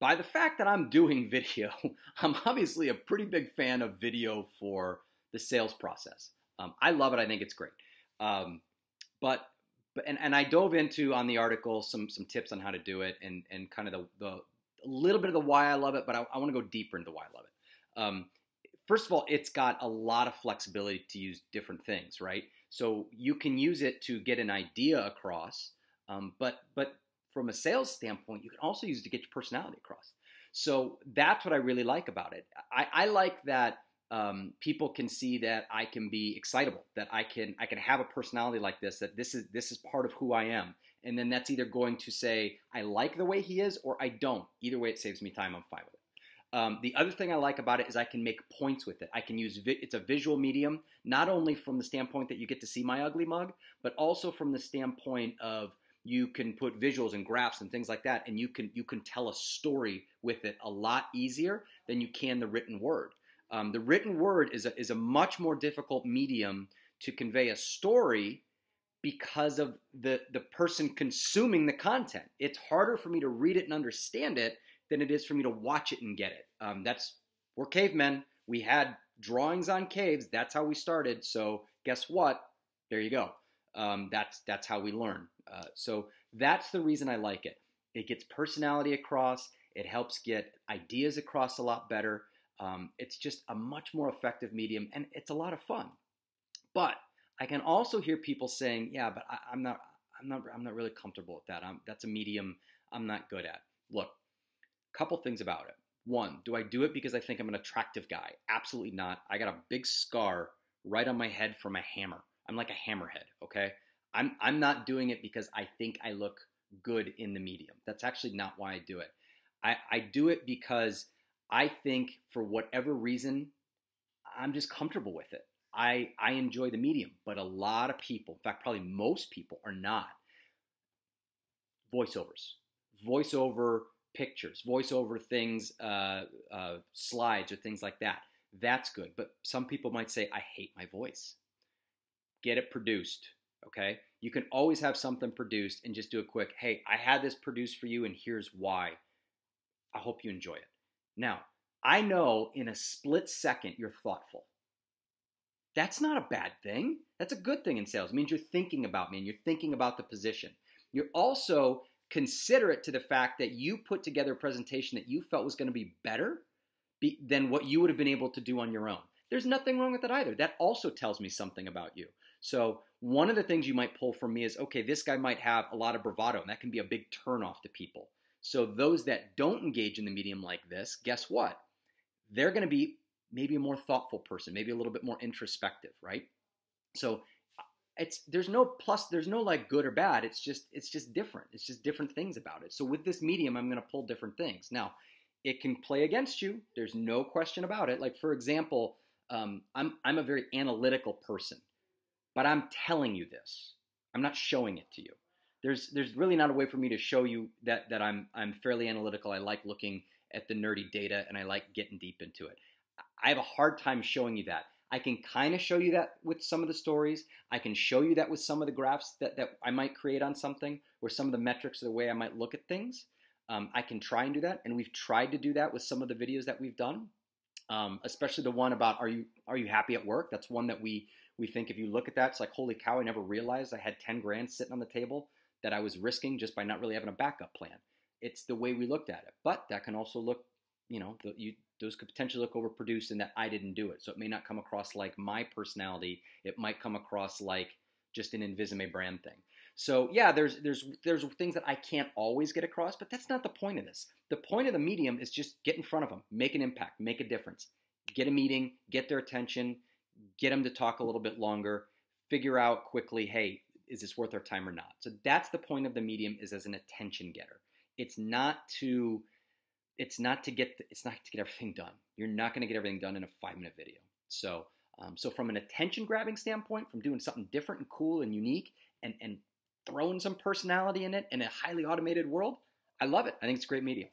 by the fact that I'm doing video, I'm obviously a pretty big fan of video for the sales process. I love it. I think it's great. Um, but and I dove into on the article some tips on how to do it and kind of the a little bit of the why I love it, but I want to go deeper into why I love it. First of all, it's got a lot of flexibility to use different things, right? So you can use it to get an idea across, but from a sales standpoint, you can also use it to get your personality across. So that's what I really like about it. I like that people can see that I can be excitable, that I can have a personality like this, that this is part of who I am. And then that's either going to say, I like the way he is, or I don't. Either way, it saves me time. I'm fine with it. The other thing I like about it is I can make points with it. I can use it's a visual medium, not only from the standpoint that you get to see my ugly mug, but also from the standpoint of you can put visuals and graphs and things like that, and you can tell a story with it a lot easier than you can the written word. The written word is a much more difficult medium to convey a story because of the person consuming the content. It's harder for me to read it and understand it than it is for me to watch it and get it. We're cavemen. We had drawings on caves. That's how we started. So guess what? There you go. That's how we learn. So that's the reason I like it. It gets personality across. It helps get ideas across a lot better. It's just a much more effective medium, and it's a lot of fun. But I can also hear people saying, "Yeah, but I'm not really comfortable with that. That's a medium I'm not good at." Look, a couple things about it. One, do I do it because I think I'm an attractive guy? Absolutely not. I got a big scar right on my head from a hammer. I'm like a hammerhead. Okay, I'm not doing it because I think I look good in the medium. That's actually not why I do it. I do it because I think for whatever reason, I'm just comfortable with it. I enjoy the medium, but a lot of people, in fact, probably most people are not. Voiceover pictures, voiceover things, slides or things like that. That's good. But some people might say, I hate my voice. Get it produced, okay? You can always have something produced and just do a quick, hey, I had this produced for you and here's why. I hope you enjoy it. Now, I know in a split second you're thoughtful. That's not a bad thing. That's a good thing in sales. It means you're thinking about me and you're thinking about the position. You're also considerate to the fact that you put together a presentation that you felt was going to be better than what you would have been able to do on your own. There's nothing wrong with that either. That also tells me something about you. So one of the things you might pull from me is, okay, this guy might have a lot of bravado, and that can be a big turnoff to people. So those that don't engage in the medium like this, guess what? They're going to be maybe a more thoughtful person, maybe a little bit more introspective, right? So there's no like good or bad. It's just different. It's just different things about it. So with this medium, I'm going to pull different things. Now, it can play against you. There's no question about it. Like for example, I'm a very analytical person, but I'm telling you this. I'm not showing it to you. There's really not a way for me to show you that I'm fairly analytical. I like looking at the nerdy data and I like getting deep into it. I have a hard time showing you that. I can kind of show you that with some of the stories. I can show you that with some of the graphs that I might create on something, or some of the metrics or the way I might look at things. I can try and do that, and we've tried to do that with some of the videos that we've done, especially the one about are you happy at work? That's one that we think if you look at that, it's like, holy cow, I never realized I had 10 grand sitting on the table that I was risking just by not really having a backup plan. It's the way we looked at it. But that can also look, those could potentially look overproduced in that I didn't do it. So it may not come across like my personality. It might come across like just an Invisume brand thing. So yeah, there's things that I can't always get across, but that's not the point of this. The point of the medium is just get in front of them, make an impact, make a difference. Get a meeting, get their attention, get them to talk a little bit longer, figure out quickly, hey, is this worth our time or not? So that's the point of the medium, is as an attention getter. It's not to get everything done. You're not going to get everything done in a 5-minute video. So from an attention grabbing standpoint, from doing something different and cool and unique and throwing some personality in it in a highly automated world, I love it. I think it's a great medium.